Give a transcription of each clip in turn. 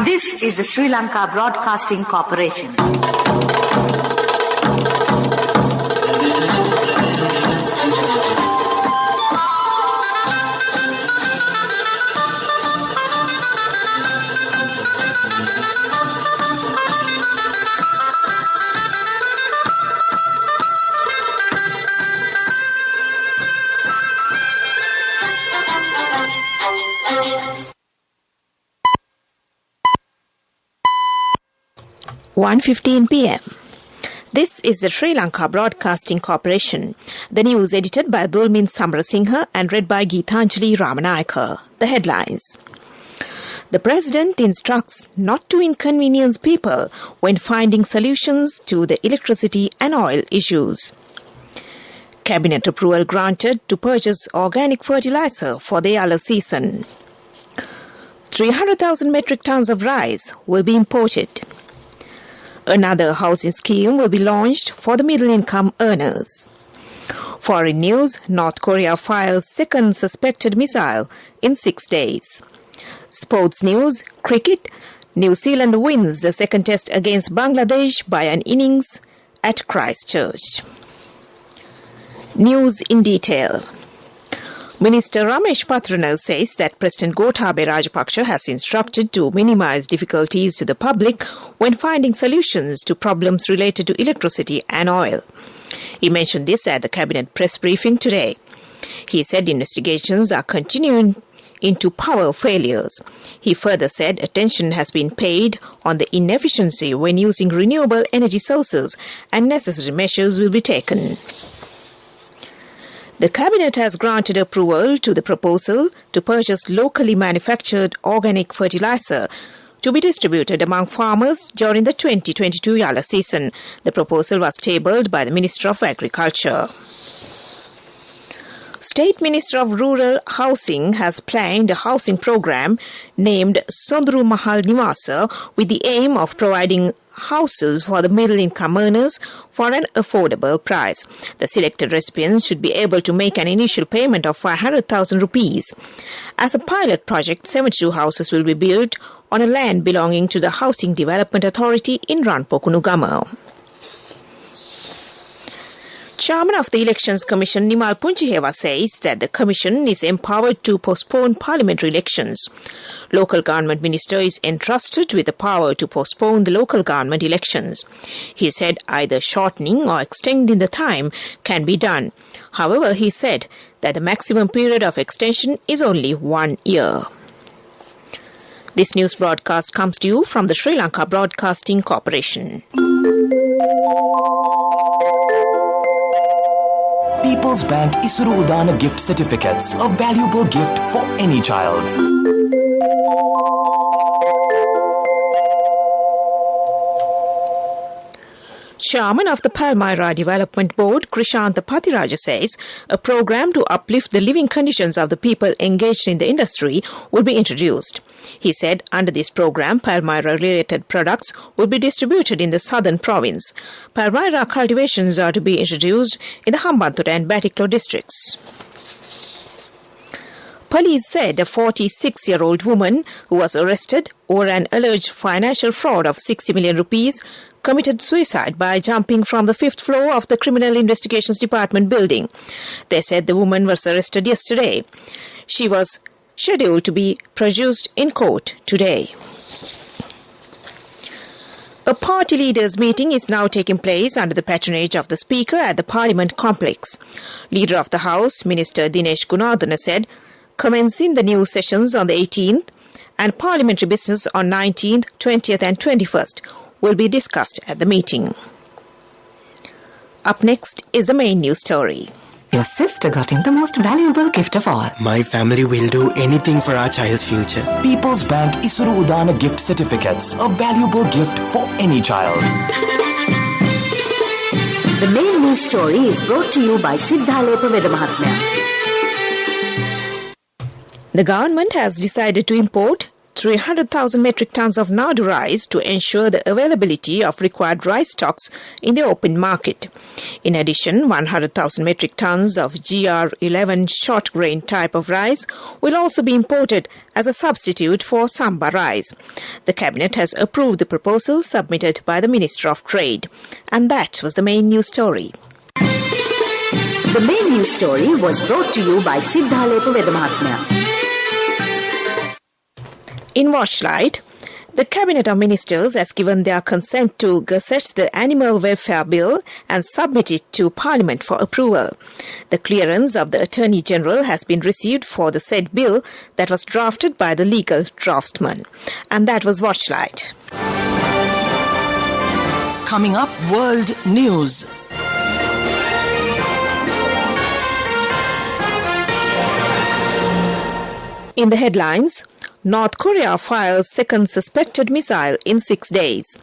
This is the Sri Lanka Broadcasting Corporation. (1:15 p.m.) This is the Sri Lanka Broadcasting Corporation. The news edited by Dulmin Samrasinghe and read by Geethanjali Ramanayaka. The headlines. The President instructs not to inconvenience people when finding solutions to the electricity and oil issues. Cabinet approval granted to purchase organic fertilizer for the yellow season. 300,000 metric tons of rice will be imported. Another housing scheme will be launched for the middle-income earners. Foreign news, North Korea files second suspected missile in 6 days. Sports news, cricket, New Zealand wins the second test against Bangladesh by an innings at Christchurch. News in detail. Minister Ramesh Patrunal says that President Gotabaya Rajapaksa has instructed to minimize difficulties to the public when finding solutions to problems related to electricity and oil. He mentioned this at the Cabinet press briefing today. He said investigations are continuing into power failures. He further said attention has been paid on the inefficiency when using renewable energy sources and necessary measures will be taken. The Cabinet has granted approval to the proposal to purchase locally manufactured organic fertilizer to be distributed among farmers during the 2022 yellow season. The proposal was tabled by the Minister of Agriculture. State Minister of Rural Housing has planned a housing program named Sondru Mahal Nivasa with the aim of providing houses for the middle-income earners for an affordable price. The selected recipients should be able to make an initial payment of 500,000 rupees. As a pilot project, 72 houses will be built on a land belonging to the Housing Development Authority in Ranpokunugama. Chairman of the Elections Commission Nimal Punchiheva says that the Commission is empowered to postpone parliamentary elections. Local government minister is entrusted with the power to postpone the local government elections. He said either shortening or extending the time can be done. However, he said that the maximum period of extension is only 1 year. This news broadcast comes to you from the Sri Lanka Broadcasting Corporation. People's Bank Isuru Udana gift certificates, a valuable gift for any child. Chairman of the Palmyra Development Board, Krishantha Pathiraja, says a program to uplift the living conditions of the people engaged in the industry will be introduced. He said under this program, Palmyra-related products will be distributed in the southern province. Palmyra cultivations are to be introduced in the Hambantota and Batiklo districts. Police said a 46-year-old woman who was arrested over an alleged financial fraud of 60 million rupees committed suicide by jumping from the 5th floor of the Criminal Investigations Department building. They said the woman was arrested yesterday. She was scheduled to be produced in court today. A party leaders' meeting is now taking place under the patronage of the Speaker at the Parliament complex. Leader of the House, Minister Dinesh Gunawardena, said commencing the new sessions on the 18th and parliamentary business on 19th, 20th and 21st will be discussed at the meeting. Up next is the main news story. Your sister got him the most valuable gift of all. My family will do anything for our child's future. People's Bank Isuru Udana gift certificates, a valuable gift for any child. The main news story is brought to you by Siddhalepa Vedamahatmya. The government has decided to import 300,000 metric tons of Nadu rice to ensure the availability of required rice stocks in the open market. In addition, 100,000 metric tons of GR11 short grain type of rice will also be imported as a substitute for Samba rice. The Cabinet has approved the proposal submitted by the Minister of Trade. And that was the main news story. The main news story was brought to you by Siddhalepu Vedamahatmya. In Watchlight, the Cabinet of Ministers has given their consent to gazette the Animal Welfare Bill and submit it to Parliament for approval. The clearance of the Attorney General has been received for the said bill that was drafted by the legal draftsman. And that was Watchlight. Coming up, World News. In the headlines, North Korea fires second suspected missile in 6 days.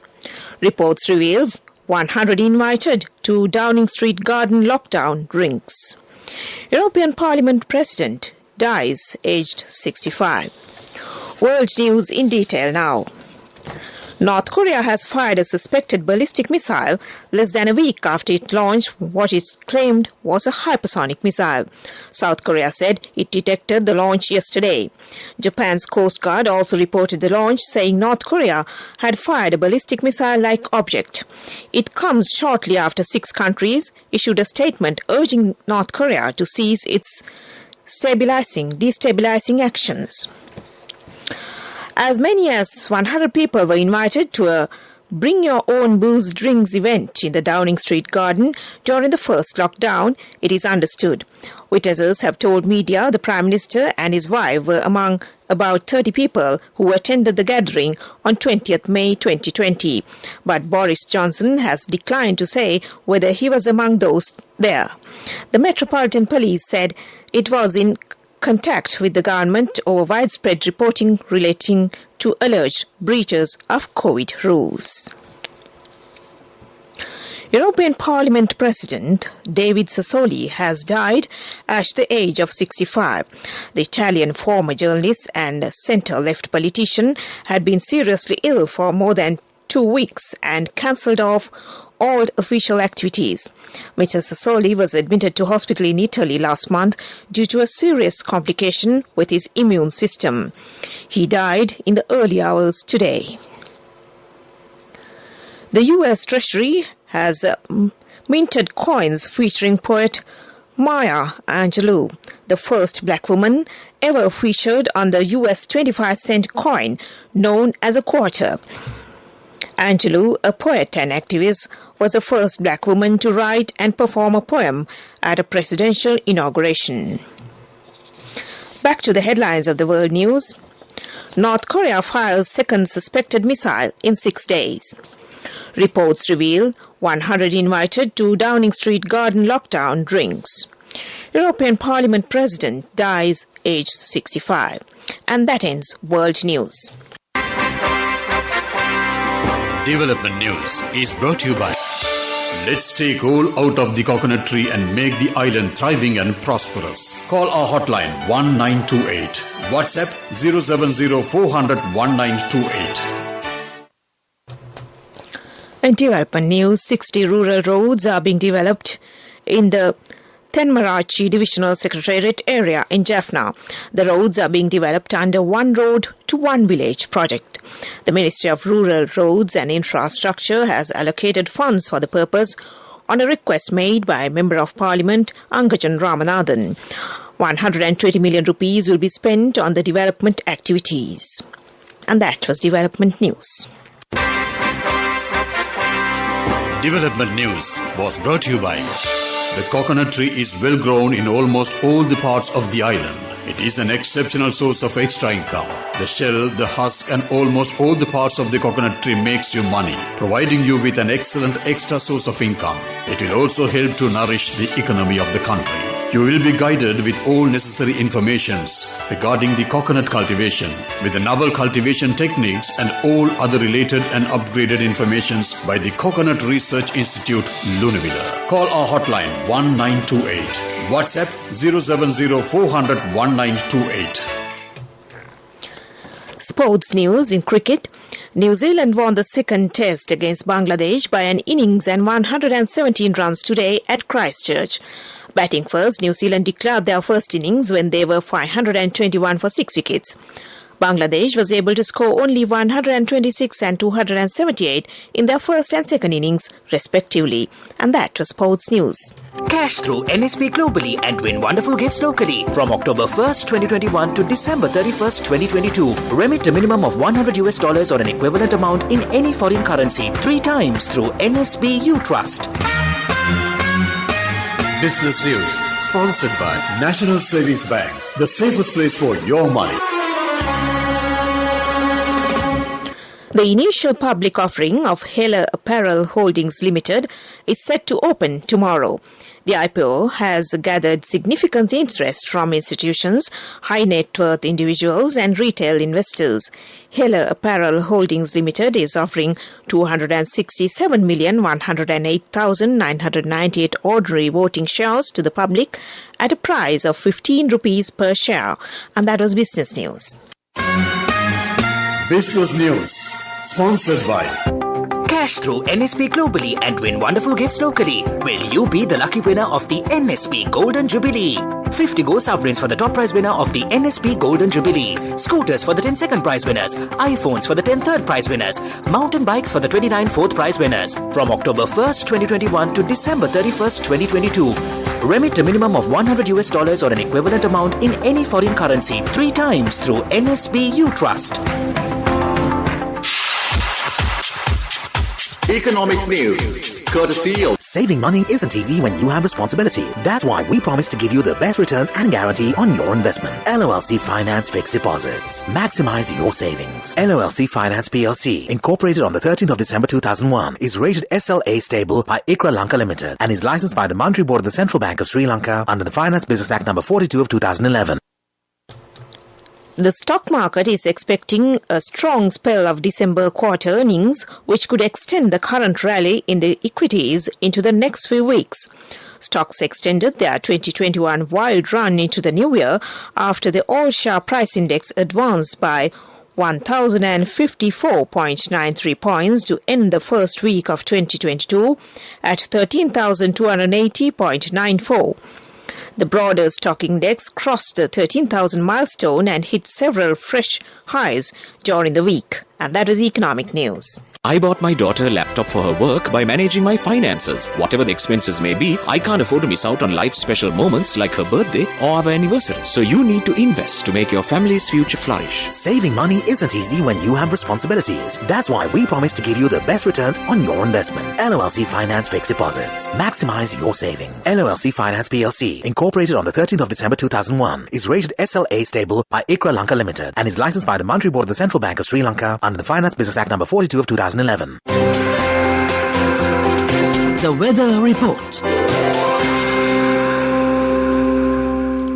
Reports reveal 100 invited to Downing Street Garden lockdown drinks. European Parliament President dies aged 65. World news in detail now. North Korea has fired a suspected ballistic missile less than a week after it launched what it claimed was a hypersonic missile. South Korea said it detected the launch yesterday. Japan's Coast Guard also reported the launch, saying North Korea had fired a ballistic missile-like object. It comes shortly after 6 countries issued a statement urging North Korea to cease its destabilizing actions. As many as 100 people were invited to a Bring Your Own Booze Drinks event in the Downing Street Garden during the first lockdown, it is understood. Witnesses have told media the Prime Minister and his wife were among about 30 people who attended the gathering on 20th May 2020. But Boris Johnson has declined to say whether he was among those there. The Metropolitan Police said it was in contact with the government over widespread reporting relating to alleged breaches of COVID rules. European Parliament President David Sassoli has died at the age of 65. The Italian former journalist and centre-left politician had been seriously ill for more than 2 weeks and cancelled off all official activities. Mr. Sassoli was admitted to hospital in Italy last month due to a serious complication with his immune system. He died in the early hours today. The U.S. Treasury has minted coins featuring poet Maya Angelou, the first black woman ever featured on the U.S. 25-cent coin known as a quarter. Angelou, a poet and activist, was the first black woman to write and perform a poem at a presidential inauguration. Back to the headlines of the world news. North Korea fires second suspected missile in 6 days. Reports reveal 100 invited to Downing Street Garden lockdown drinks. European Parliament President dies aged 65. And that ends World News. Development News is brought to you by Let's take coal out of the coconut tree and make the island thriving and prosperous. Call our hotline 1928. WhatsApp 070 400 1928. In development news, 60 rural roads are being developed in the Tenmarachi Divisional Secretariat area in Jaffna. The roads are being developed under One Road to One Village project. The Ministry of Rural Roads and Infrastructure has allocated funds for the purpose on a request made by Member of Parliament Angajan Ramanathan. 120 million rupees will be spent on the development activities. And that was development news. Development News was brought to you by the coconut tree is well grown in almost all the parts of the island. It is an exceptional source of extra income. The shell, the husk and almost all the parts of the coconut tree makes you money, providing you with an excellent extra source of income. It will also help to nourish the economy of the country. You will be guided with all necessary informations regarding the coconut cultivation, with the novel cultivation techniques and all other related and upgraded informations by the Coconut Research Institute, Lunavilla. Call our hotline 1928. WhatsApp 070 400 1928. Sports news in cricket. New Zealand won the second test against Bangladesh by an innings and 117 runs today at Christchurch. Batting first, New Zealand declared their first innings when they were 521 for 6 wickets. Bangladesh was able to score only 126 and 278 in their first and second innings, respectively. And that was sports news. Cash through NSP globally and win wonderful gifts locally. From October 1st, 2021 to December 31st, 2022. Remit a minimum of $100 or an equivalent amount in any foreign currency 3 times through NSB U Trust. Business news sponsored by National Savings Bank, the safest place for your money. The initial public offering of Heller Apparel Holdings Limited is set to open tomorrow. The IPO has gathered significant interest from institutions, high net worth individuals and retail investors. Heller Apparel Holdings Limited is offering 267,108,998 ordinary voting shares to the public at a price of 15 rupees per share. And that was business news. Business news sponsored by Cash through NSP globally and win wonderful gifts locally. Will you be the lucky winner of the NSP Golden Jubilee? 50 gold sovereigns for the top prize winner of the NSP Golden Jubilee. Scooters for the 10 second prize winners. iPhones for the 10 third prize winners. Mountain bikes for the 29 fourth prize winners. From October 1st, 2021 to December 31st, 2022. Remit a minimum of $100 or an equivalent amount in any foreign currency 3 times through NSB U Trust. Economic news, courtesy of... Saving money isn't easy when you have responsibility. That's why we promise to give you the best returns and guarantee on your investment. LOLC Finance Fixed Deposits. Maximize your savings. LOLC Finance PLC, incorporated on the 13th of December 2001, is rated SLA stable by ICRA Lanka Limited and is licensed by the Monetary Board of the Central Bank of Sri Lanka under the Finance Business Act number 42 of 2011. The stock market is expecting a strong spell of December quarter earnings, which could extend the current rally in the equities into the next few weeks. Stocks extended their 2021 wild run into the new year after the all-share price index advanced by 1,054.93 points to end the first week of 2022 at 13,280.94. The broader stock index crossed the 13,000 milestone and hit several fresh highs during the week. And that is economic news. I bought my daughter a laptop for her work by managing my finances. Whatever the expenses may be, I can't afford to miss out on life's special moments like her birthday or our anniversary. So you need to invest to make your family's future flourish. Saving money isn't easy when you have responsibilities. That's why we promise to give you the best returns on your investment. LOLC Finance Fixed Deposits. Maximize your savings. LOLC Finance PLC, incorporated on the 13th of December 2001, is rated SLA stable by ICRA Lanka Limited and is licensed by the Monetary Board of the Central Bank of Sri Lanka under the Finance Business Act number 42 of 2011. The weather report.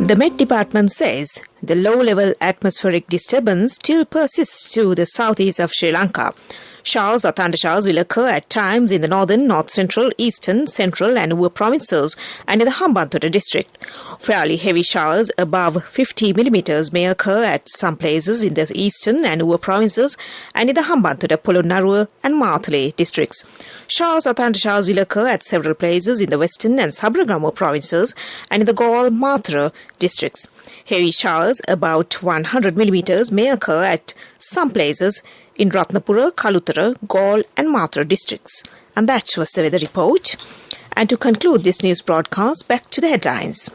The Met Department says the low-level atmospheric disturbance still persists to the southeast of Sri Lanka. Showers or thundershowers will occur at times in the northern, north-central, eastern, central and Uva provinces and in the Hambantota district. Fairly heavy showers above 50 millimeters may occur at some places in the eastern and Uva provinces and in the Hambantota, Polonnaruwa and Mathale districts. Showers or thundershowers will occur at several places in the western and Sabaragamuwa provinces and in the Galle, Mathura districts. Heavy showers about 100 millimeters may occur at some places in Ratnapura, Kalutara, Galle and Mathura districts. And that was the weather report. And to conclude this news broadcast, back to the headlines.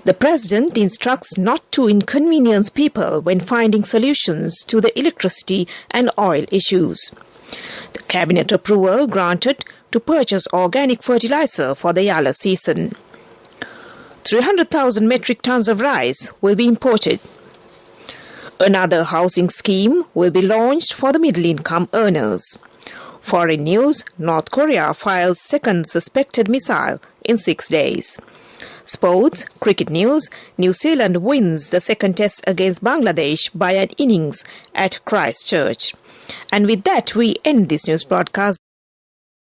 The President instructs not to inconvenience people when finding solutions to the electricity and oil issues. The Cabinet approval granted to purchase organic fertilizer for the Yala season. 300,000 metric tons of rice will be imported. Another housing scheme will be launched for the middle-income earners. Foreign news, North Korea files second suspected missile in 6 days. Sports, cricket news, New Zealand wins the second test against Bangladesh by an innings at Christchurch. And with that, we end this news broadcast.